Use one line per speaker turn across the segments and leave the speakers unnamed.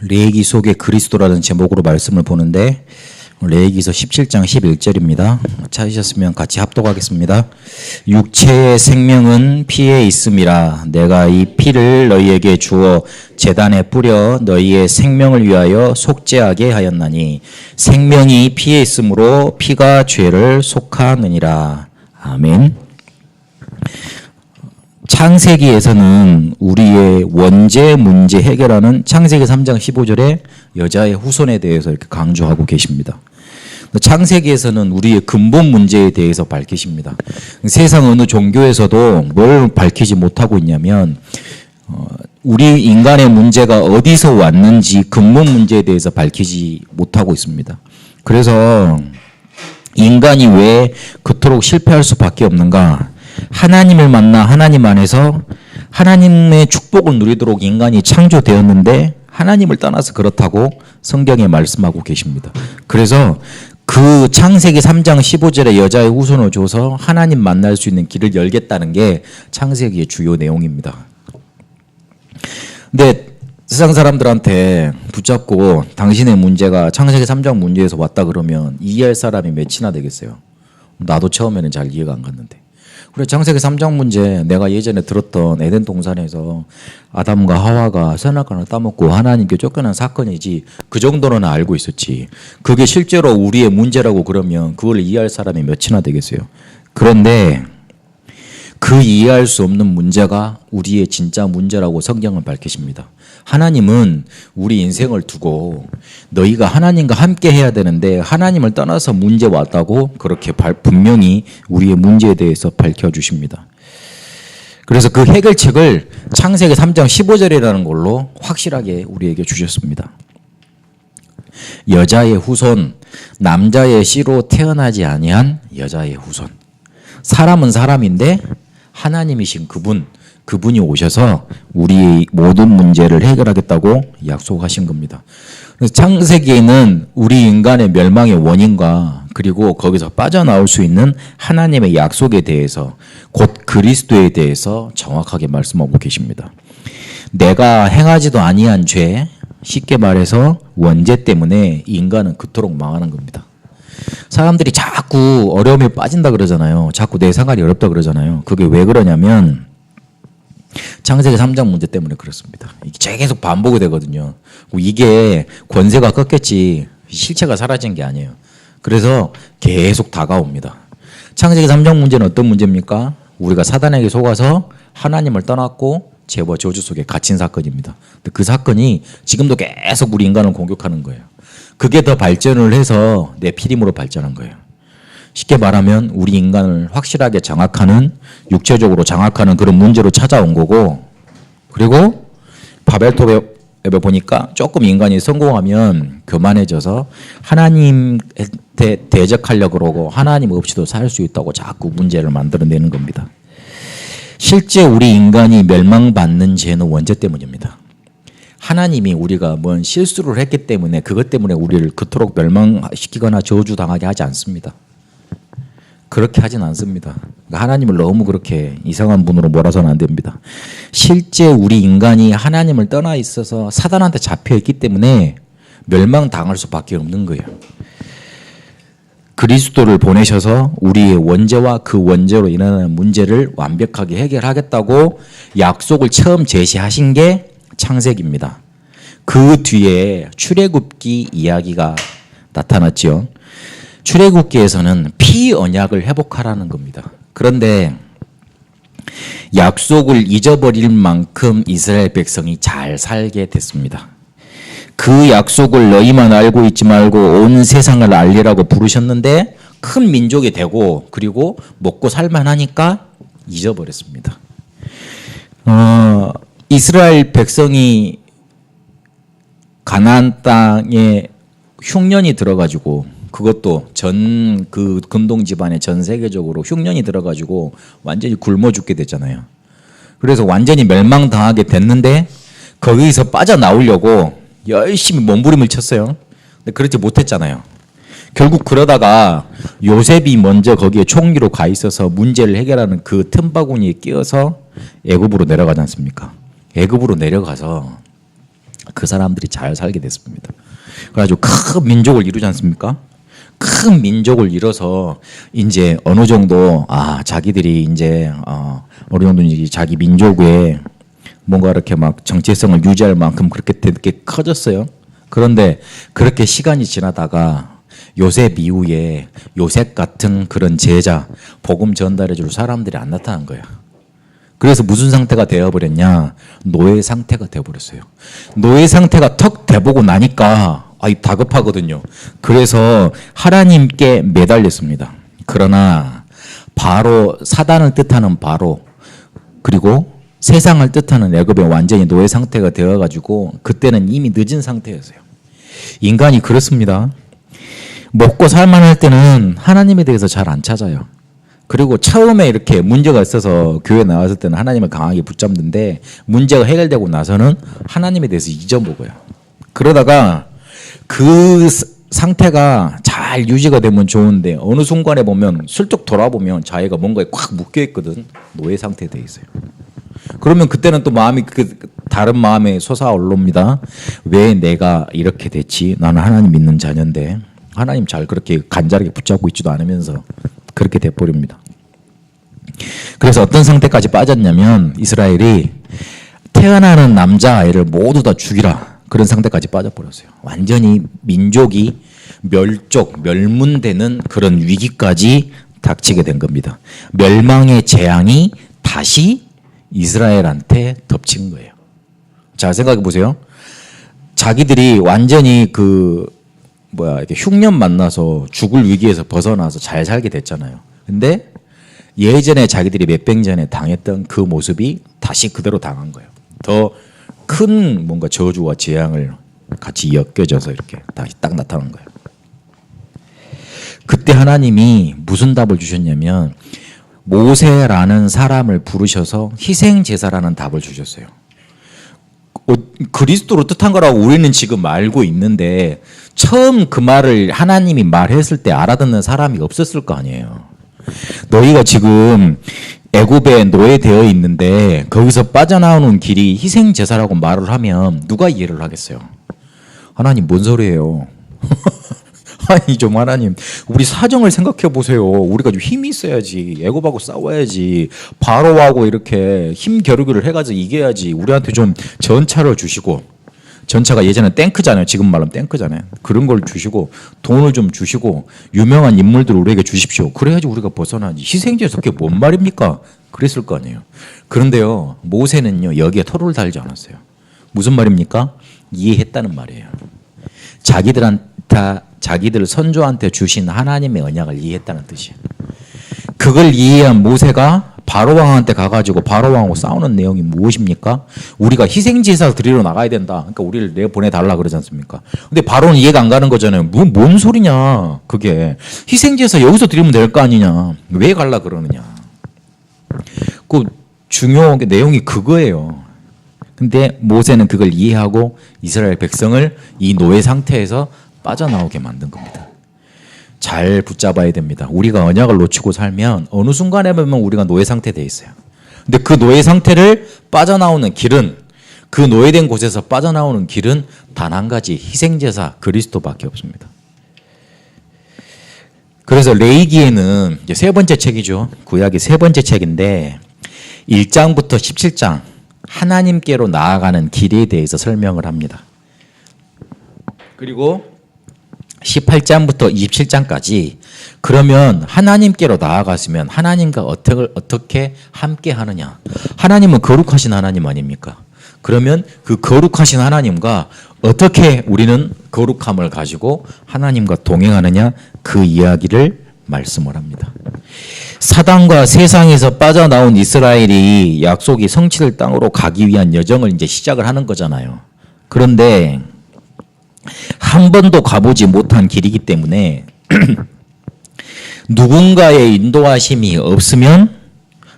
레위기 속의 그리스도라는 제목으로 말씀을 보는데 레위기서 17장 11절입니다. 찾으셨으면 같이 합독하겠습니다. 육체의 생명은 피에 있음이라 내가 이 피를 너희에게 주어 제단에 뿌려 너희의 생명을 위하여 속죄하게 하였나니 생명이 피에 있으므로 피가 죄를 속하느니라. 아멘. 창세기에서는 우리의 원죄 문제 해결하는 창세기 3장 15절에 여자의 후손에 대해서 이렇게 강조하고 계십니다. 창세기에서는 우리의 근본 문제에 대해서 밝히십니다. 세상 어느 종교에서도 뭘 밝히지 못하고 있냐면 우리 인간의 문제가 어디서 왔는지 근본 문제에 대해서 밝히지 못하고 있습니다. 그래서 인간이 왜 그토록 실패할 수밖에 없는가? 하나님을 만나 하나님 안에서 하나님의 축복을 누리도록 인간이 창조되었는데 하나님을 떠나서 그렇다고 성경에 말씀하고 계십니다. 그래서 그 창세기 3장 15절에 여자의 후손을 줘서 하나님 만날 수 있는 길을 열겠다는 게 창세기의 주요 내용입니다. 근데 세상 사람들한테 붙잡고 당신의 문제가 창세기 3장 문제에서 왔다 그러면 이해할 사람이 몇이나 되겠어요? 나도 처음에는 잘 이해가 안 갔는데. 그래, 창세기 3장 문제 내가 예전에 들었던 에덴 동산에서 아담과 하와가 선악과를 따먹고 하나님께 쫓겨난 사건이지 그 정도는 알고 있었지. 그게 실제로 우리의 문제라고 그러면 그걸 이해할 사람이 몇이나 되겠어요. 그런데 그 이해할 수 없는 문제가 우리의 진짜 문제라고 성경은 밝히십니다. 하나님은 우리 인생을 두고 너희가 하나님과 함께 해야 되는데 하나님을 떠나서 문제 왔다고 그렇게 분명히 우리의 문제에 대해서 밝혀주십니다. 그래서 그 해결책을 창세기 3장 15절이라는 걸로 확실하게 우리에게 주셨습니다. 여자의 후손, 남자의 씨로 태어나지 아니한 여자의 후손. 사람은 사람인데 하나님이신 그분이 오셔서 우리의 모든 문제를 해결하겠다고 약속하신 겁니다. 그래서 창세기에는 우리 인간의 멸망의 원인과 그리고 거기서 빠져나올 수 있는 하나님의 약속에 대해서 곧 그리스도에 대해서 정확하게 말씀하고 계십니다. 내가 행하지도 아니한 죄, 쉽게 말해서 원죄 때문에 인간은 그토록 망하는 겁니다. 사람들이 자꾸 어려움에 빠진다 그러잖아요. 자꾸 내 생활이 어렵다 그러잖아요. 그게 왜 그러냐면 창세기 3장 문제 때문에 그렇습니다. 이게 계속 반복이 되거든요. 이게 권세가 꺾였지 실체가 사라진 게 아니에요. 그래서 계속 다가옵니다. 창세기 3장 문제는 어떤 문제입니까? 우리가 사단에게 속아서 하나님을 떠났고 죄와 저주 속에 갇힌 사건입니다. 근데 그 사건이 지금도 계속 우리 인간을 공격하는 거예요. 그게 더 발전을 해서 내 피림으로 발전한 거예요. 쉽게 말하면 우리 인간을 확실하게 장악하는, 육체적으로 장악하는 그런 문제로 찾아온 거고, 그리고 바벨탑에 보니까 조금 인간이 성공하면 교만해져서 하나님한테 대적하려고 그러고 하나님 없이도 살 수 있다고 자꾸 문제를 만들어내는 겁니다. 실제 우리 인간이 멸망받는 죄는 원죄 때문입니다. 하나님이 우리가 뭔 실수를 했기 때문에 그것 때문에 우리를 그토록 멸망시키거나 저주당하게 하지 않습니다. 그렇게 하진 않습니다. 하나님을 너무 그렇게 이상한 분으로 몰아서는 안 됩니다. 실제 우리 인간이 하나님을 떠나 있어서 사단한테 잡혀 있기 때문에 멸망당할 수밖에 없는 거예요. 그리스도를 보내셔서 우리의 원죄와 그 원죄로 인하는 문제를 완벽하게 해결하겠다고 약속을 처음 제시하신 게 창세기입니다. 그 뒤에 출애굽기 이야기가 나타났죠. 출애굽기에서는 피언약을 회복하라는 겁니다. 그런데 약속을 잊어버릴 만큼 이스라엘 백성이 잘 살게 됐습니다. 그 약속을 너희만 알고 있지 말고 온 세상을 알리라고 부르셨는데 큰 민족이 되고 그리고 먹고 살만하니까 잊어버렸습니다. 이스라엘 백성이 가나안 땅에 흉년이 들어가지고 그것도 그 근동 집안에 전 세계적으로 흉년이 들어가지고 완전히 굶어 죽게 됐잖아요. 그래서 완전히 멸망당하게 됐는데 거기서 빠져나오려고 열심히 몸부림을 쳤어요. 근데 그렇지 못했잖아요. 결국 그러다가 요셉이 먼저 거기에 총리로 가 있어서 문제를 해결하는 그 틈바구니에 끼어서 애굽으로 내려가지 않습니까? 애굽으로 내려가서 그 사람들이 잘 살게 됐습니다. 그래가지고 큰 민족을 이루지 않습니까? 큰 민족을 이뤄서 이제 어느 정도 자기들이 이제 어느 정도 이제 자기 민족에 뭔가 이렇게 막 정체성을 유지할 만큼 그렇게 되게 커졌어요. 그런데 그렇게 시간이 지나다가 요셉 이후에 요셉 같은 그런 제자, 복음 전달해줄 사람들이 안 나타난 거야. 그래서 무슨 상태가 되어버렸냐? 노예 상태가 되어버렸어요. 노예 상태가 턱 돼보고 나니까 다급하거든요. 그래서 하나님께 매달렸습니다. 그러나 바로 사단을 뜻하는 바로 그리고 세상을 뜻하는 애굽에 완전히 노예 상태가 되어가지고 그때는 이미 늦은 상태였어요. 인간이 그렇습니다. 먹고 살만할 때는 하나님에 대해서 잘 안 찾아요. 그리고 처음에 이렇게 문제가 있어서 교회 나왔을 때는 하나님을 강하게 붙잡는데 문제가 해결되고 나서는 하나님에 대해서 잊어먹어요. 그러다가 그 상태가 잘 유지가 되면 좋은데 어느 순간에 보면 슬쩍 돌아보면 자기가 뭔가에 꽉 묶여있거든. 노예 상태에 돼 있어요. 그러면 그때는 또 마음이 다른 마음에 솟아올릅니다. 왜 내가 이렇게 됐지? 나는 하나님 믿는 자녀인데 하나님 잘 그렇게 간절하게 붙잡고 있지도 않으면서 그렇게 돼버립니다. 그래서 어떤 상태까지 빠졌냐면 이스라엘이 태어나는 남자아이를 모두 다 죽이라 그런 상태까지 빠져버렸어요. 완전히 민족이 멸문되는 그런 위기까지 닥치게 된 겁니다. 멸망의 재앙이 다시 이스라엘한테 덮친 거예요. 자, 생각해 보세요. 자기들이 완전히 이렇게 흉년 만나서 죽을 위기에서 벗어나서 잘 살게 됐잖아요. 근데 예전에 자기들이 몇백 전에 당했던 그 모습이 다시 그대로 당한 거예요. 더 큰 뭔가 저주와 재앙을 같이 엮여져서 이렇게 다시 딱 나타난 거예요. 그때 하나님이 무슨 답을 주셨냐면 모세라는 사람을 부르셔서 희생제사라는 답을 주셨어요. 그리스도로 뜻한 거라고 우리는 지금 알고 있는데 처음 그 말을 하나님이 말했을 때 알아듣는 사람이 없었을 거 아니에요. 너희가 지금 애굽에 노예되어 있는데 거기서 빠져나오는 길이 희생제사라고 말을 하면 누가 이해를 하겠어요? 하나님 뭔 소리예요? 아니 좀 하나님 우리 사정을 생각해 보세요. 우리가 좀 힘이 있어야지. 애굽하고 싸워야지. 바로하고 이렇게 힘 겨루기를 해가지고 이겨야지. 우리한테 좀 전차를 주시고 전차가 예전에 탱크잖아요. 지금 말하면 탱크잖아요. 그런 걸 주시고 돈을 좀 주시고 유명한 인물들을 우리에게 주십시오. 그래야지 우리가 벗어나지. 희생제에서 그게 뭔 말입니까? 그랬을 거 아니에요. 그런데요. 모세는요. 여기에 토를 달지 않았어요. 무슨 말입니까? 이해했다는 말이에요. 자기들 선조한테 주신 하나님의 언약을 이해했다는 뜻이에요. 그걸 이해한 모세가 바로왕한테 가가지고 바로왕하고 싸우는 내용이 무엇입니까? 우리가 희생제사 드리러 나가야 된다. 그러니까 우리를 내보내달라 그러지 않습니까? 근데 바로는 이해가 안 가는 거잖아요. 뭔 소리냐 그게. 희생제사 여기서 드리면 될 거 아니냐. 왜 갈라 그러느냐. 그 중요한 게 내용이 그거예요. 근데 모세는 그걸 이해하고 이스라엘 백성을 이 노예 상태에서 빠져나오게 만든 겁니다. 잘 붙잡아야 됩니다. 우리가 언약을 놓치고 살면 어느 순간에 보면 우리가 노예 상태에 돼 있어요. 근데 그 노예 상태를 빠져나오는 길은 그 노예된 곳에서 빠져나오는 길은 단 한 가지 희생제사 그리스도밖에 없습니다. 그래서 레위기에는 이제 세 번째 책이죠. 구약의 세 번째 책인데 1장부터 17장 하나님께로 나아가는 길에 대해서 설명을 합니다. 그리고 18장부터 27장까지 그러면 하나님께로 나아갔으면 하나님과 어떻게 함께 하느냐. 하나님은 거룩하신 하나님 아닙니까? 그러면 그 거룩하신 하나님과 어떻게 우리는 거룩함을 가지고 하나님과 동행하느냐 그 이야기를 말씀을 합니다. 사단과 세상에서 빠져나온 이스라엘이 약속이 성취될 땅으로 가기 위한 여정을 이제 시작을 하는 거잖아요. 그런데 한 번도 가보지 못한 길이기 때문에 누군가의 인도하심이 없으면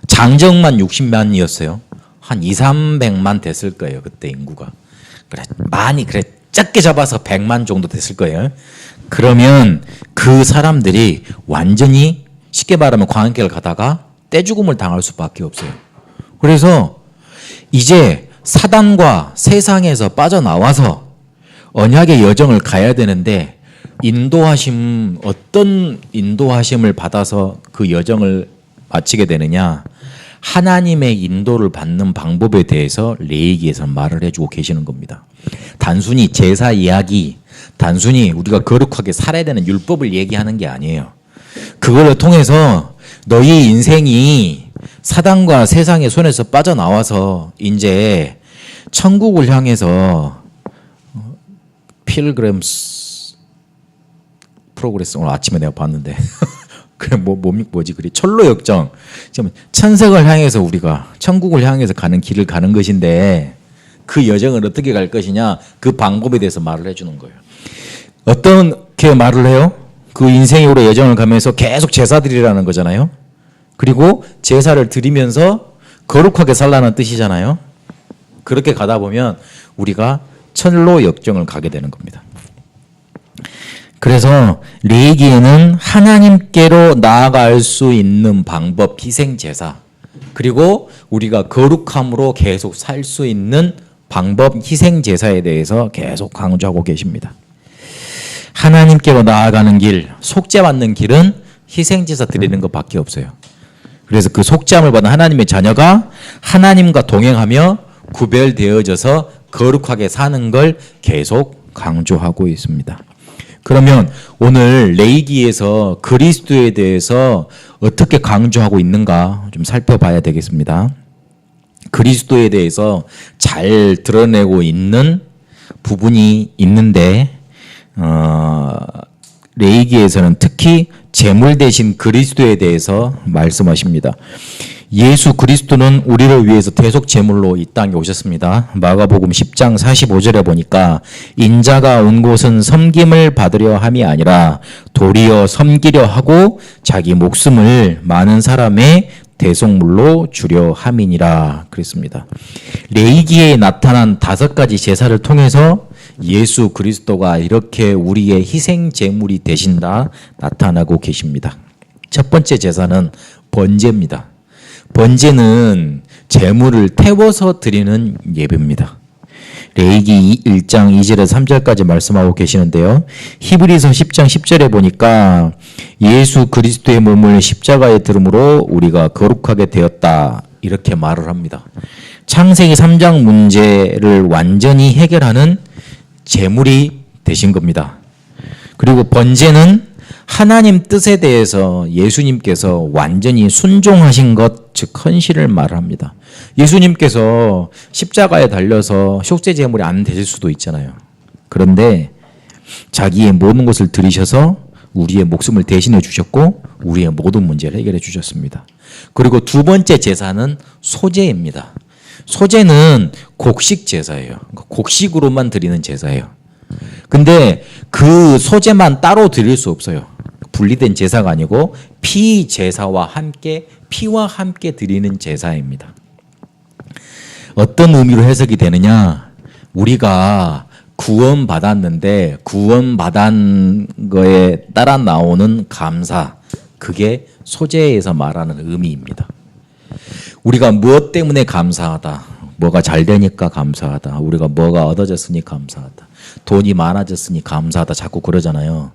장정만 60만이었어요. 한 2, 300만 됐을 거예요. 그때 인구가. 그래 작게 잡아서 100만 정도 됐을 거예요. 그러면 그 사람들이 완전히 쉽게 말하면 광야길을 가다가 떼죽음을 당할 수밖에 없어요. 그래서 이제 사단과 세상에서 빠져나와서 언약의 여정을 가야 되는데 어떤 인도하심을 받아서 그 여정을 마치게 되느냐? 하나님의 인도를 받는 방법에 대해서 레위기에서 말을 해주고 계시는 겁니다. 단순히 제사 이야기, 단순히 우리가 거룩하게 살아야 되는 율법을 얘기하는 게 아니에요. 그걸 통해서 너희 인생이 사단과 세상의 손에서 빠져나와서 이제 천국을 향해서 필그램스 프로그레스 오늘 아침에 내가 봤는데 그래 뭐지 그래 철로 역정 지금 천색을 향해서 우리가 천국을 향해서 가는 길을 가는 것인데 그 여정을 어떻게 갈 것이냐 그 방법에 대해서 말을 해주는 거예요. 어떻게 말을 해요? 그 인생으로 여정을 가면서 계속 제사 드리라는 거잖아요. 그리고 제사를 드리면서 거룩하게 살라는 뜻이잖아요. 그렇게 가다 보면 우리가 천로 역정을 가게 되는 겁니다. 그래서 레위기에는 하나님께로 나아갈 수 있는 방법, 희생제사, 그리고 우리가 거룩함으로 계속 살 수 있는 방법, 희생제사에 대해서 계속 강조하고 계십니다. 하나님께로 나아가는 길, 속죄받는 길은 희생제사 드리는 것밖에 없어요. 그래서 그 속죄함을 받은 하나님의 자녀가 하나님과 동행하며 구별되어져서 거룩하게 사는 걸 계속 강조하고 있습니다. 그러면 오늘 레위기에서 그리스도에 대해서 어떻게 강조하고 있는가 좀 살펴봐야 되겠습니다. 그리스도에 대해서 잘 드러내고 있는 부분이 있는데 레위기에서는 특히 제물 대신 그리스도에 대해서 말씀하십니다. 예수 그리스도는 우리를 위해서 대속 제물로 이 땅에 오셨습니다. 마가복음 10장 45절에 보니까 인자가 온 곳은 섬김을 받으려 함이 아니라 도리어 섬기려 하고 자기 목숨을 많은 사람의 대속물로 주려 함이니라 그랬습니다. 레위기에 나타난 5가지 제사를 통해서 예수 그리스도가 이렇게 우리의 희생 제물이 되신다 나타나고 계십니다. 첫 번째 제사는 번제입니다. 번제는 제물을 태워서 드리는 예배입니다. 레위기 1장 2절에서 3절까지 말씀하고 계시는데요. 히브리서 10장 10절에 보니까 예수 그리스도의 몸을 십자가에 들음으로 우리가 거룩하게 되었다 이렇게 말을 합니다. 창세기 3장 문제를 완전히 해결하는 제물이 되신 겁니다. 그리고 번제는 하나님 뜻에 대해서 예수님께서 완전히 순종하신 것, 즉 헌신을 말합니다. 예수님께서 십자가에 달려서 속죄 제물이 안 되실 수도 있잖아요. 그런데 자기의 모든 것을 들이셔서 우리의 목숨을 대신해 주셨고 우리의 모든 문제를 해결해 주셨습니다. 그리고 두 번째 제사는 소제입니다. 소제는 곡식 제사예요. 곡식으로만 드리는 제사예요. 근데 그 소제만 따로 드릴 수 없어요. 분리된 제사가 아니고 피 제사와 함께 피와 함께 드리는 제사입니다. 어떤 의미로 해석이 되느냐? 우리가 구원받았는데 구원받은 거에 따라 나오는 감사, 그게 소제에서 말하는 의미입니다. 우리가 무엇 때문에 감사하다. 뭐가 잘 되니까 감사하다. 우리가 뭐가 얻어졌으니 감사하다. 돈이 많아졌으니 감사하다. 자꾸 그러잖아요.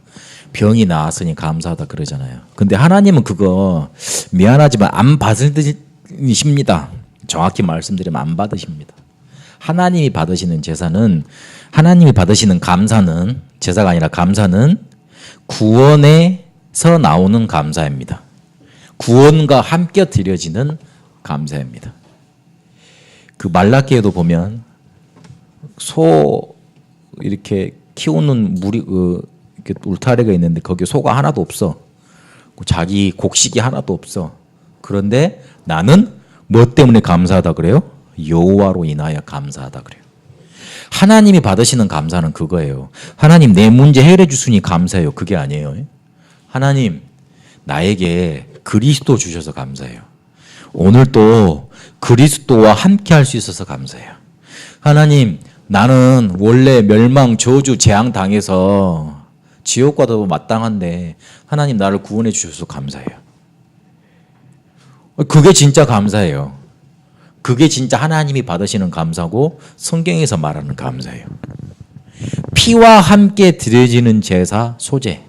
병이 나았으니 감사하다 그러잖아요. 근데 하나님은 그거 미안하지만 안 받으십니다. 정확히 말씀드리면 안 받으십니다. 하나님이 받으시는 제사는, 하나님이 받으시는 감사는, 제사가 아니라 감사는 구원에서 나오는 감사입니다. 구원과 함께 드려지는 감사입니다. 그 말라기에도 보면 소 이렇게 키우는 물이 이렇게 울타리가 있는데 거기에 소가 하나도 없어. 자기 곡식이 하나도 없어. 그런데 나는 뭐 때문에 감사하다 그래요? 여호와로 인하여 감사하다 그래요. 하나님이 받으시는 감사는 그거예요. 하나님 내 문제 해결해 주시니 감사해요. 그게 아니에요. 하나님 나에게 그리스도 주셔서 감사해요. 오늘 또 그리스도와 함께 할 수 있어서 감사해요. 하나님 나는 원래 멸망, 저주, 재앙 당해서 지옥 가도 마땅한데 하나님 나를 구원해 주셔서 감사해요. 그게 진짜 감사해요. 그게 진짜 하나님이 받으시는 감사고 성경에서 말하는 감사예요. 피와 함께 드려지는 제사 소제.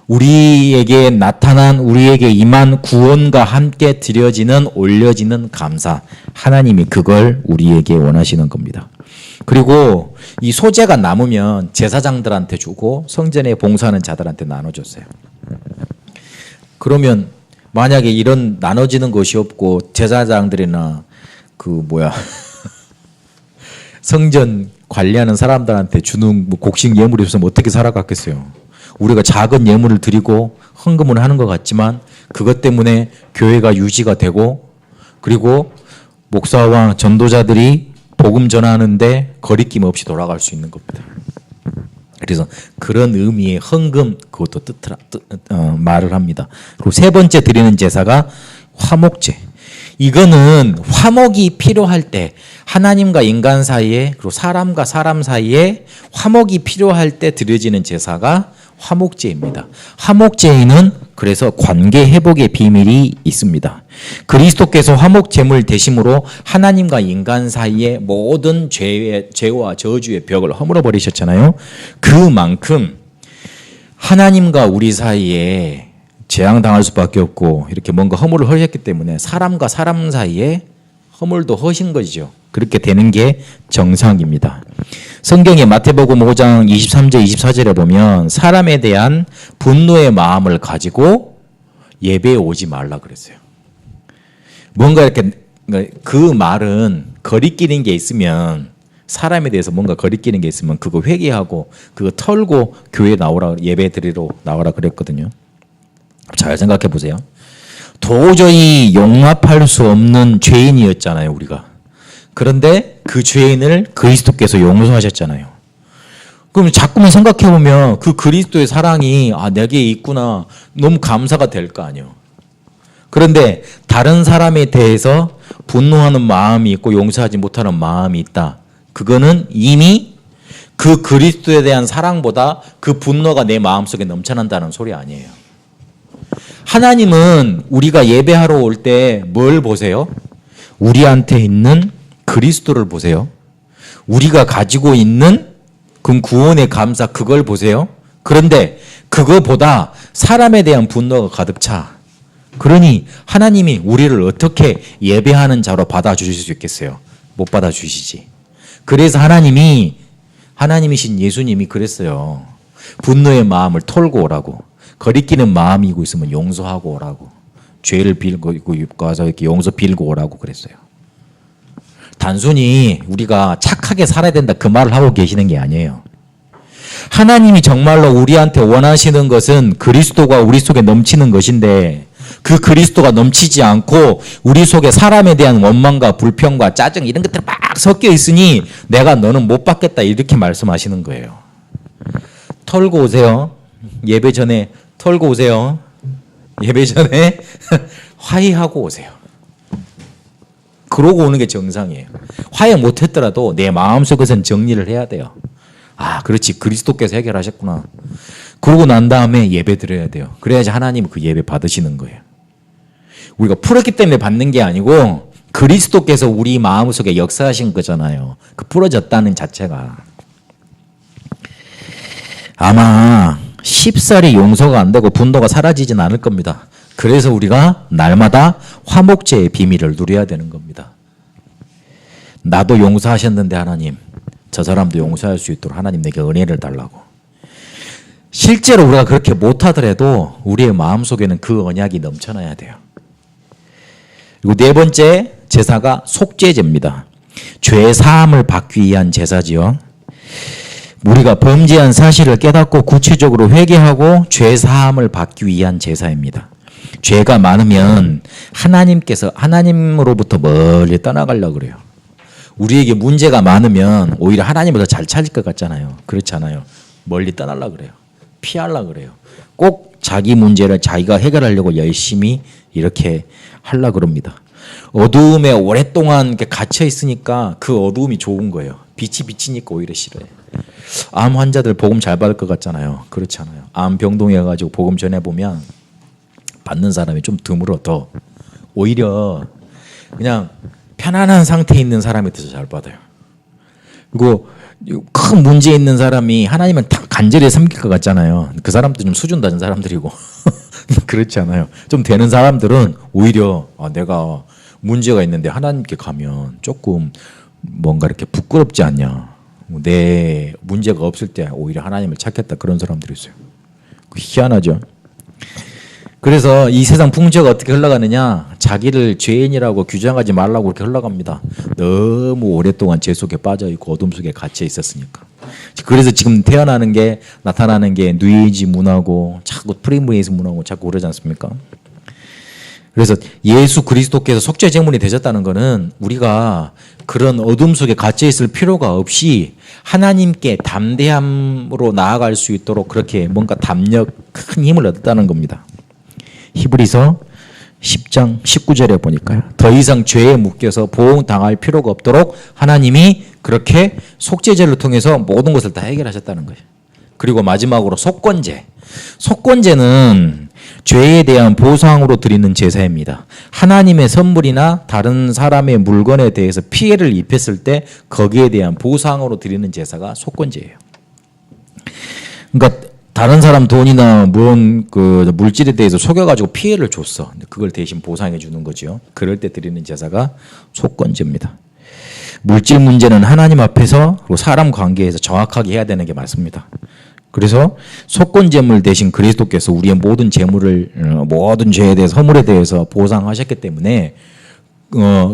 우리에게 나타난 우리에게 임한 구원과 함께 드려지는 올려지는 감사. 하나님이 그걸 우리에게 원하시는 겁니다. 그리고 이 소제가 남으면 제사장들한테 주고 성전에 봉사하는 자들한테 나눠줬어요. 그러면 만약에 이런 나눠지는 것이 없고 제사장들이나 성전 관리하는 사람들한테 주는 곡식 예물이 없으면 어떻게 살아갔겠어요? 우리가 작은 예물을 드리고 헌금을 하는 것 같지만 그것 때문에 교회가 유지가 되고 그리고 목사와 전도자들이 복음 전하는데 거리낌 없이 돌아갈 수 있는 겁니다. 그래서 그런 의미의 헌금 그것도 말을 합니다. 그리고 세 번째 드리는 제사가 화목제. 이거는 화목이 필요할 때 하나님과 인간 사이에 그리고 사람과 사람 사이에 화목이 필요할 때 드려지는 제사가 화목제입니다. 화목제에는 그래서 관계 회복의 비밀이 있습니다. 그리스도께서 화목제물 대심으로 하나님과 인간 사이의 모든 죄와 저주의 벽을 허물어 버리셨잖아요. 그만큼 하나님과 우리 사이에 재앙당할 수밖에 없고 이렇게 뭔가 허물을 허셨기 때문에 사람과 사람 사이에 허물도 허신 것이죠. 그렇게 되는 게 정상입니다. 성경의 마태복음 5장 23절 24절에 보면 사람에 대한 분노의 마음을 가지고 예배에 오지 말라 그랬어요. 뭔가 이렇게 그 말은 거리끼는 게 있으면 사람에 대해서 뭔가 거리끼는 게 있으면 그거 회개하고 그거 털고 교회에 나오라 예배 드리러 나오라 그랬거든요. 잘 생각해 보세요. 도저히 용납할 수 없는 죄인이었잖아요, 우리가. 그런데 그 죄인을 그리스도께서 용서하셨잖아요. 그럼 자꾸만 생각해 보면 그 그리스도의 사랑이 내게 있구나. 너무 감사가 될 거 아니에요. 그런데 다른 사람에 대해서 분노하는 마음이 있고 용서하지 못하는 마음이 있다. 그거는 이미 그 그리스도에 대한 사랑보다 그 분노가 내 마음속에 넘쳐난다는 소리 아니에요. 하나님은 우리가 예배하러 올 때 뭘 보세요? 우리한테 있는 그리스도를 보세요. 우리가 가지고 있는 그 구원의 감사 그걸 보세요. 그런데 그거보다 사람에 대한 분노가 가득 차. 그러니 하나님이 우리를 어떻게 예배하는 자로 받아주실 수 있겠어요? 못 받아주시지. 그래서 하나님이신 예수님이 그랬어요. 분노의 마음을 털고 오라고. 거리끼는 마음이고 있으면 용서하고 오라고. 죄를 빌고 가서 이렇게 용서 빌고 오라고 그랬어요. 단순히 우리가 착하게 살아야 된다 그 말을 하고 계시는 게 아니에요. 하나님이 정말로 우리한테 원하시는 것은 그리스도가 우리 속에 넘치는 것인데 그 그리스도가 넘치지 않고 우리 속에 사람에 대한 원망과 불평과 짜증 이런 것들이 막 섞여 있으니 내가 너는 못 받겠다 이렇게 말씀하시는 거예요. 털고 오세요. 예배 전에 털고 오세요. 예배 전에 화해하고 오세요. 그러고 오는 게 정상이에요. 화해 못했더라도 내 마음속에서는 정리를 해야 돼요. 그렇지. 그리스도께서 해결하셨구나. 그러고 난 다음에 예배 드려야 돼요. 그래야지 하나님 그 예배 받으시는 거예요. 우리가 풀었기 때문에 받는 게 아니고 그리스도께서 우리 마음속에 역사하신 거잖아요. 그 풀어졌다는 자체가. 아마 쉽사리 용서가 안 되고 분노가 사라지진 않을 겁니다. 그래서 우리가 날마다 화목제의 비밀을 누려야 되는 겁니다. 나도 용서하셨는데 하나님, 저 사람도 용서할 수 있도록 하나님 내게 은혜를 달라고. 실제로 우리가 그렇게 못하더라도 우리의 마음속에는 그 언약이 넘쳐나야 돼요. 그리고 네 번째 제사가 속죄제입니다. 죄 사함을 받기 위한 제사지요. 우리가 범죄한 사실을 깨닫고 구체적으로 회개하고 죄 사함을 받기 위한 제사입니다. 죄가 많으면 하나님으로부터 멀리 떠나가려고 그래요. 우리에게 문제가 많으면 오히려 하나님보다 잘 찾을 것 같잖아요. 그렇지 않아요. 멀리 떠나려고 그래요. 피하려고 그래요. 꼭 자기 문제를 자기가 해결하려고 열심히 이렇게 하려고 그럽니다. 어두움에 오랫동안 갇혀 있으니까 그 어두움이 좋은 거예요. 빛이 비치니까 오히려 싫어요. 암 환자들 복음 잘 받을 것 같잖아요. 그렇지 않아요. 암 병동에 가지고 복음 전해보면 받는 사람이 좀 드물어 더. 오히려 그냥 편안한 상태에 있는 사람이 더 잘 받아요. 그리고 큰 문제 있는 사람이 하나님은 다 간절히 섬길 것 같잖아요. 그 사람도 좀 수준 낮은 사람들이고 그렇지 않아요. 좀 되는 사람들은 오히려 내가 문제가 있는데 하나님께 가면 조금 뭔가 이렇게 부끄럽지 않냐. 내 문제가 없을 때 오히려 하나님을 찾겠다, 그런 사람들이 있어요. 희한하죠. 그래서 이 세상 풍조가 어떻게 흘러가느냐, 자기를 죄인이라고 규정하지 말라고 그렇게 흘러갑니다. 너무 오랫동안 죄 속에 빠져있고 어둠 속에 갇혀 있었으니까. 그래서 지금 태어나는 게, 나타나는 게 뉴에이지 문화고 자꾸 프리메이슨 문화고 자꾸 그러지 않습니까? 그래서 예수 그리스도께서 속죄 제물이 되셨다는 것은 우리가 그런 어둠 속에 갇혀 있을 필요가 없이 하나님께 담대함으로 나아갈 수 있도록 그렇게 뭔가 담력, 큰 힘을 얻었다는 겁니다. 히브리서 10장 19절에 보니까요. 더 이상 죄에 묶여서 보응당할 필요가 없도록 하나님이 그렇게 속죄제를 통해서 모든 것을 다 해결하셨다는 거예요. 그리고 마지막으로 속건제. 속건제는 죄에 대한 보상으로 드리는 제사입니다. 하나님의 선물이나 다른 사람의 물건에 대해서 피해를 입혔을 때 거기에 대한 보상으로 드리는 제사가 속건제예요. 그러니까 다른 사람 돈이나 그 물질에 대해서 속여가지고 피해를 줬어. 그걸 대신 보상해 주는 거죠. 그럴 때 드리는 제사가 속건제입니다. 물질 문제는 하나님 앞에서 그리고 사람 관계에서 정확하게 해야 되는 게 맞습니다. 그래서 속건제물 대신 그리스도께서 우리의 모든 재물을, 모든 죄에 대해서, 허물에 대해서 보상하셨기 때문에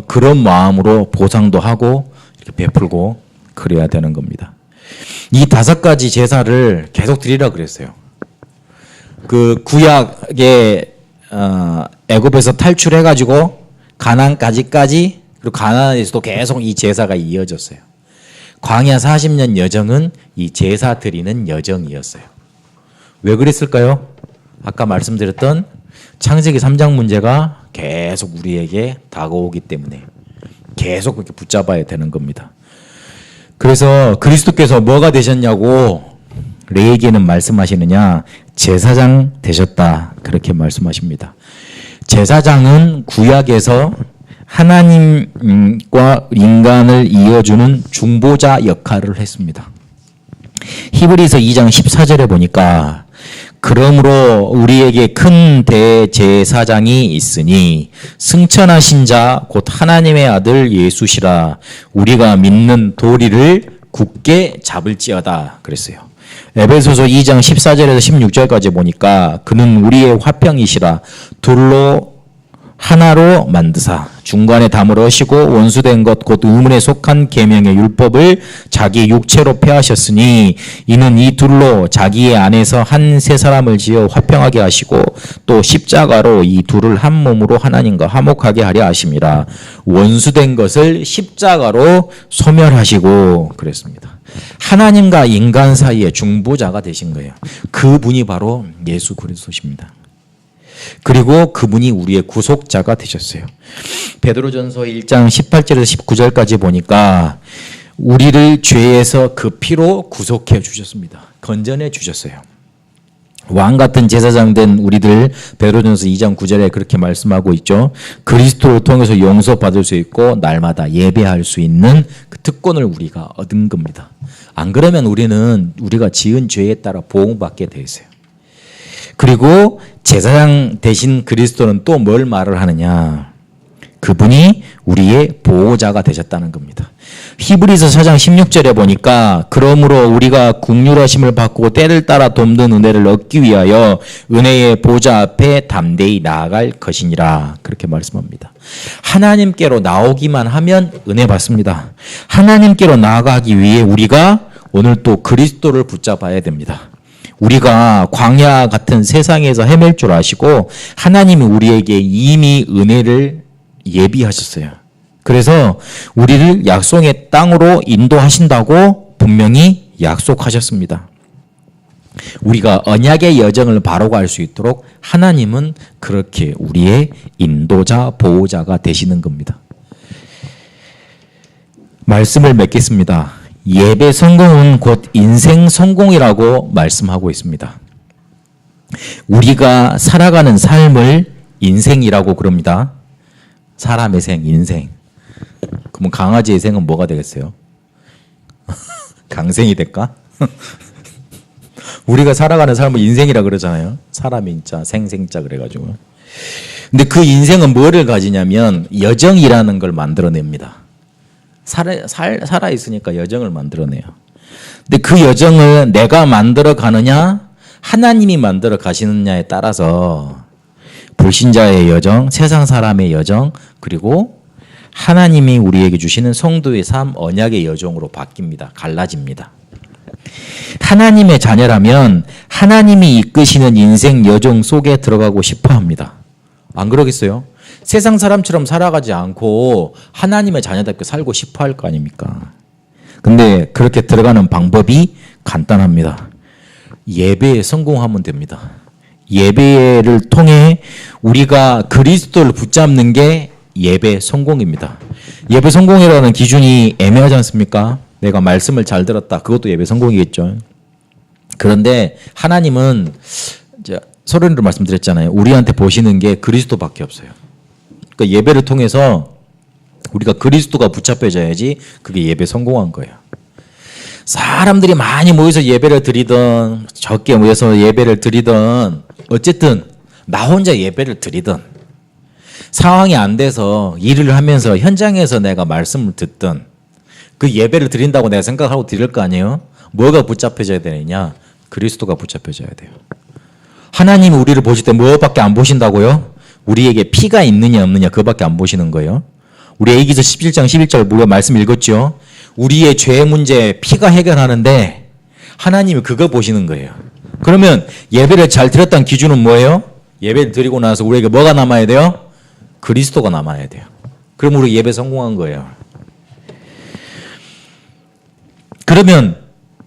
그런 마음으로 보상도 하고 이렇게 베풀고 그래야 되는 겁니다. 이 5가지 제사를 계속 드리라 그랬어요. 그 구약의 애굽에서 탈출해가지고 가나안까지까지, 그리고 가나안에서도 계속 이 제사가 이어졌어요. 광야 40년 여정은 이 제사 드리는 여정이었어요. 왜 그랬을까요? 아까 말씀드렸던 창세기 3장 문제가 계속 우리에게 다가오기 때문에 계속 그렇게 붙잡아야 되는 겁니다. 그래서 그리스도께서 뭐가 되셨냐고 레위기에는 말씀하시느냐, 제사장 되셨다, 그렇게 말씀하십니다. 제사장은 구약에서 하나님과 인간을 이어주는 중보자 역할을 했습니다. 히브리서 2장 14절에 보니까 그러므로 우리에게 큰 대제사장이 있으니 승천하신 자 곧 하나님의 아들 예수시라. 우리가 믿는 도리를 굳게 잡을지어다 그랬어요. 에베소서 2장 14절에서 16절까지 보니까 그는 우리의 화평이시라. 둘로 하나로 만드사 중간에 담을 어시고 원수된 것 곧 의문에 속한 계명의 율법을 자기 육체로 폐하셨으니 이는 이 둘로 자기의 안에서 한 세 사람을 지어 화평하게 하시고 또 십자가로 이 둘을 한 몸으로 하나님과 화목하게 하려 하심이라. 원수된 것을 십자가로 소멸하시고 그랬습니다. 하나님과 인간 사이의 중보자가 되신 거예요. 그분이 바로 예수 그리스도십니다. 그리고 그분이 우리의 구속자가 되셨어요. 베드로전서 1장 18절에서 19절까지 보니까 우리를 죄에서 그 피로 구속해 주셨습니다. 건전해 주셨어요. 왕 같은 제사장 된 우리들, 베드로전서 2장 9절에 그렇게 말씀하고 있죠. 그리스도를 통해서 용서받을 수 있고 날마다 예배할 수 있는 그 특권을 우리가 얻은 겁니다. 안 그러면 우리는 우리가 지은 죄에 따라 보응받게 돼 있어요. 그리고 제사장 대신 그리스도는 또 뭘 말을 하느냐, 그분이 우리의 보호자가 되셨다는 겁니다. 히브리서 4장 16절에 보니까 그러므로 우리가 긍휼하심을 받고 때를 따라 돕는 은혜를 얻기 위하여 은혜의 보좌 앞에 담대히 나아갈 것이니라, 그렇게 말씀합니다. 하나님께로 나오기만 하면 은혜 받습니다. 하나님께로 나아가기 위해 우리가 오늘 또 그리스도를 붙잡아야 됩니다. 우리가 광야 같은 세상에서 헤맬 줄 아시고 하나님이 우리에게 이미 은혜를 예비하셨어요. 그래서 우리를 약속의 땅으로 인도하신다고 분명히 약속하셨습니다. 우리가 언약의 여정을 바로 갈 수 있도록 하나님은 그렇게 우리의 인도자, 보호자가 되시는 겁니다. 말씀을 맺겠습니다. 예배 성공은 곧 인생 성공이라고 말씀하고 있습니다. 우리가 살아가는 삶을 인생이라고 그럽니다. 사람의 생, 인생. 그러면 강아지의 생은 뭐가 되겠어요? 강생이 될까? 우리가 살아가는 삶은 인생이라 그러잖아요. 사람이 인자, 생생자 그래가지고. 근데 그 인생은 뭐를 가지냐면 여정이라는 걸 만들어냅니다. 살아 있으니까 여정을 만들어내요. 근데 그 여정을 내가 만들어 가느냐, 하나님이 만들어 가시느냐에 따라서 불신자의 여정, 세상 사람의 여정, 그리고 하나님이 우리에게 주시는 성도의 삶, 언약의 여정으로 바뀝니다. 갈라집니다. 하나님의 자녀라면 하나님이 이끄시는 인생 여정 속에 들어가고 싶어 합니다. 안 그러겠어요? 세상 사람처럼 살아가지 않고 하나님의 자녀답게 살고 싶어 할 거 아닙니까? 근데 그렇게 들어가는 방법이 간단합니다. 예배에 성공하면 됩니다. 예배를 통해 우리가 그리스도를 붙잡는 게 예배 성공입니다. 예배 성공이라는 기준이 애매하지 않습니까? 내가 말씀을 잘 들었다. 그것도 예배 성공이겠죠. 그런데 하나님은 이제 서론으로 말씀드렸잖아요. 우리한테 보시는 게 그리스도밖에 없어요. 그러니까 예배를 통해서 우리가 그리스도가 붙잡혀져야지 그게 예배 성공한 거예요. 사람들이 많이 모여서 예배를 드리든 적게 모여서 예배를 드리든 어쨌든 나 혼자 예배를 드리든 상황이 안 돼서 일을 하면서 현장에서 내가 말씀을 듣든 그 예배를 드린다고 내가 생각하고 드릴 거 아니에요? 뭐가 붙잡혀져야 되느냐? 그리스도가 붙잡혀져야 돼요. 하나님이 우리를 보실 때 뭐밖에 안 보신다고요? 우리에게 피가 있느냐 없느냐 그거밖에 안 보시는 거예요. 우리 에이기서 11장 11절 우리가 말씀 읽었죠? 우리의 죄 문제 피가 해결하는데 하나님이 그거 보시는 거예요. 그러면 예배를 잘 드렸다는 기준은 뭐예요? 예배를 드리고 나서 우리에게 뭐가 남아야 돼요? 그리스도가 남아야 돼요. 그럼 우리 예배 성공한 거예요. 그러면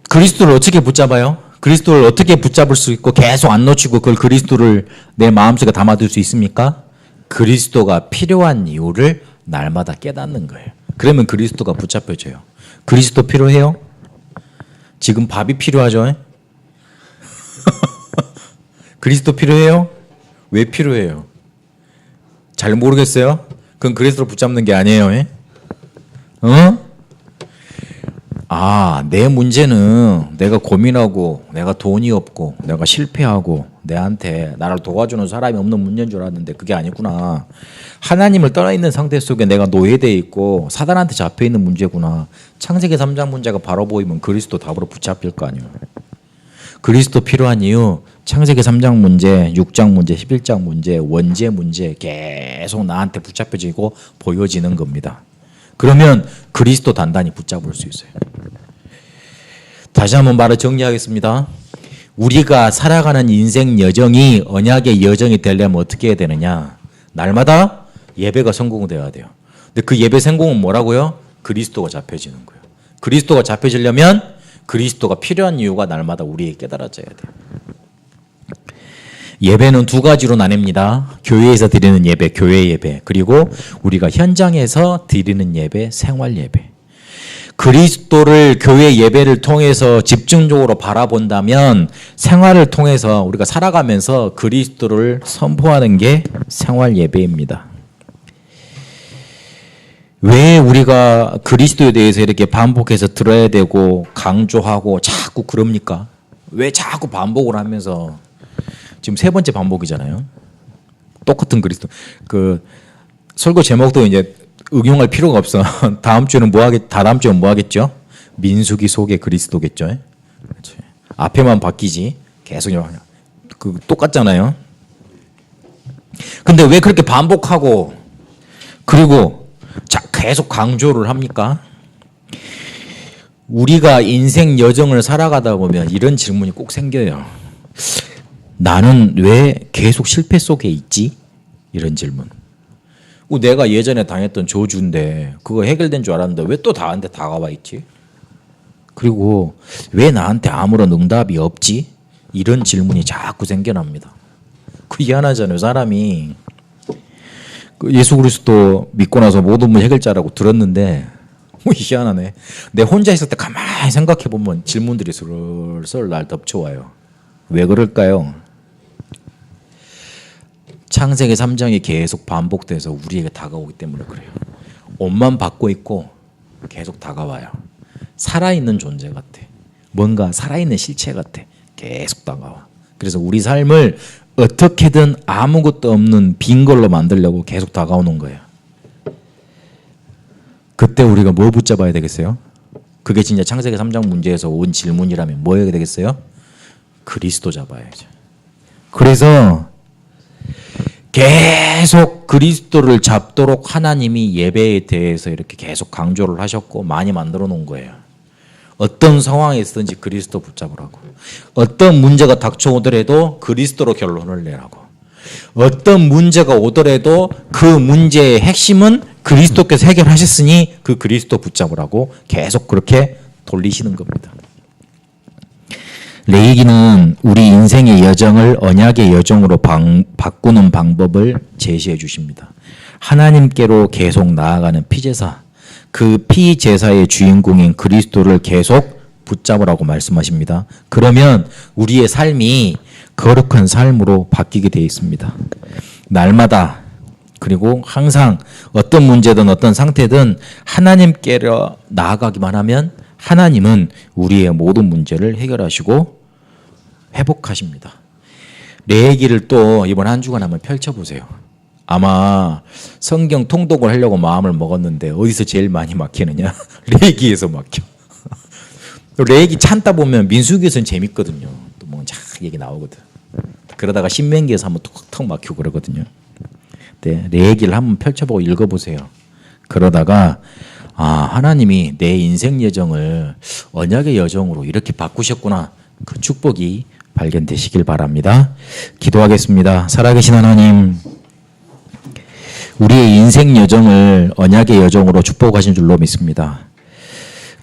그리스도를 어떻게 붙잡아요? 그리스도를 어떻게 붙잡을 수 있고 계속 안 놓치고 그걸 그리스도를 내 마음속에 담아둘 수 있습니까? 그리스도가 필요한 이유를 날마다 깨닫는 거예요. 그러면 그리스도가 붙잡혀져요. 그리스도 필요해요? 지금 밥이 필요하죠? 그리스도 필요해요? 왜 필요해요? 잘 모르겠어요? 그건 그리스도를 붙잡는 게 아니에요. 내 문제는 내가 고민하고 내가 돈이 없고 내가 실패하고 내한테 나를 도와주는 사람이 없는 문제인 줄 알았는데 그게 아니구나. 하나님을 떠나 있는 상태 속에 내가 노예되어 있고 사단한테 잡혀 있는 문제구나. 창세기 3장 문제가 바로 보이면 그리스도 답으로 붙잡힐 거 아니에요. 그리스도 필요한 이유 창세기 3장 문제, 6장 문제, 11장 문제, 원죄 문제 계속 나한테 붙잡혀지고 보여지는 겁니다. 그러면 그리스도 단단히 붙잡을 수 있어요. 다시 한번 말을 정리하겠습니다. 우리가 살아가는 인생 여정이 언약의 여정이 되려면 어떻게 해야 되느냐? 날마다 예배가 성공되어야 돼요. 근데 그 예배 성공은 뭐라고요? 그리스도가 잡혀지는 거예요. 그리스도가 잡혀지려면 그리스도가 필요한 이유가 날마다 우리에게 깨달아져야 돼요. 예배는 두 가지로 나뉩니다. 교회에서 드리는 예배, 교회 예배, 그리고 우리가 현장에서 드리는 예배, 생활 예배. 그리스도를 교회 예배를 통해서 집중적으로 바라본다면 생활을 통해서 우리가 살아가면서 그리스도를 선포하는 게 생활 예배입니다. 왜 우리가 그리스도에 대해서 이렇게 반복해서 들어야 되고 강조하고 자꾸 그럽니까? 왜 자꾸 반복을 하면서 지금 세 번째 반복이잖아요. 똑같은 그리스도. 그 설교 제목도 이제 응용할 필요가 없어. 다음 주는 다다음 주는 뭐 하겠죠? 민수기 속의 그리스도겠죠. 그렇지. 앞에만 바뀌지. 계속 똑같잖아요. 근데 왜 그렇게 반복하고 그리고 계속 강조를 합니까? 우리가 인생 여정을 살아가다 보면 이런 질문이 꼭 생겨요. 나는 왜 계속 실패 속에 있지? 이런 질문. 내가 예전에 당했던 저주인데 그거 해결된 줄 알았는데 왜 또 나한테 다가와 있지? 그리고 왜 나한테 아무런 응답이 없지? 이런 질문이 자꾸 생겨납니다. 그 희한하잖아요. 사람이 예수 그리스도 믿고 나서 모든 문 해결자라고 들었는데 희한하네. 내 혼자 있을 때 가만히 생각해 보면 질문들이 슬슬 날 덮쳐와요. 왜 그럴까요? 창세기 3장이 계속 반복돼서 우리에게 다가오기 때문에 그래요. 옷만 받고 있고 계속 다가와요. 살아있는 존재 같아. 뭔가 살아있는 실체 같아. 계속 다가와. 그래서 우리 삶을 어떻게든 아무것도 없는 빈 걸로 만들려고 계속 다가오는 거예요. 그때 우리가 뭐 붙잡아야 되겠어요? 그게 진짜 창세기 3장 문제에서 온 질문이라면 뭐 해야 되겠어요? 그리스도 잡아야죠. 그래서 계속 그리스도를 잡도록 하나님이 예배에 대해서 이렇게 계속 강조를 하셨고 많이 만들어 놓은 거예요. 어떤 상황에 있든지 그리스도 붙잡으라고. 어떤 문제가 닥쳐오더라도 그리스도로 결론을 내라고. 어떤 문제가 오더라도 그 문제의 핵심은 그리스도께서 해결하셨으니 그 그리스도 붙잡으라고 계속 그렇게 돌리시는 겁니다. 레위기는 우리 인생의 여정을 언약의 여정으로 바꾸는 방법을 제시해 주십니다. 하나님께로 계속 나아가는 피제사, 그 피제사의 주인공인 그리스도를 계속 붙잡으라고 말씀하십니다. 그러면 우리의 삶이 거룩한 삶으로 바뀌게 되어 있습니다. 날마다 그리고 항상 어떤 문제든 어떤 상태든 하나님께로 나아가기만 하면 하나님은 우리의 모든 문제를 해결하시고 회복하십니다. 레위기를 또 이번 한 주간 한번 펼쳐보세요. 아마 성경 통독을 하려고 마음을 먹었는데 어디서 제일 많이 막히느냐? 레위기에서 막혀. 레위기 찾다 보면 민수기에서는 재밌거든요. 또 뭐 얘기 나오거든. 그러다가 신명기에서 한번 툭툭 막히고 그러거든요. 네, 레위기를 한번 펼쳐보고 읽어보세요. 그러다가 하나님이 내 인생 여정을 언약의 여정으로 이렇게 바꾸셨구나. 그 축복이 발견되시길 바랍니다. 기도하겠습니다. 살아계신 하나님, 우리의 인생 여정을 언약의 여정으로 축복하신 줄로 믿습니다.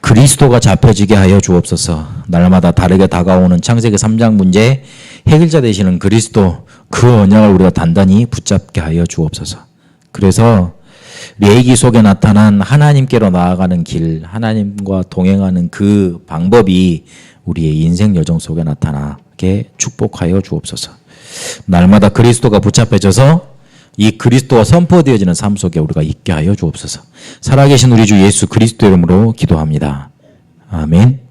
그리스도가 잡혀지게 하여 주옵소서. 날마다 다르게 다가오는 창세기 3장 문제 해결자 되시는 그리스도, 그 언약을 우리가 단단히 붙잡게 하여 주옵소서. 그래서 레위기 속에 나타난 하나님께로 나아가는 길, 하나님과 동행하는 그 방법이 우리의 인생 여정 속에 나타나게 축복하여 주옵소서. 날마다 그리스도가 붙잡혀져서 이 그리스도가 선포되어지는 삶 속에 우리가 있게 하여 주옵소서. 살아계신 우리 주 예수 그리스도 이름으로 기도합니다. 아멘.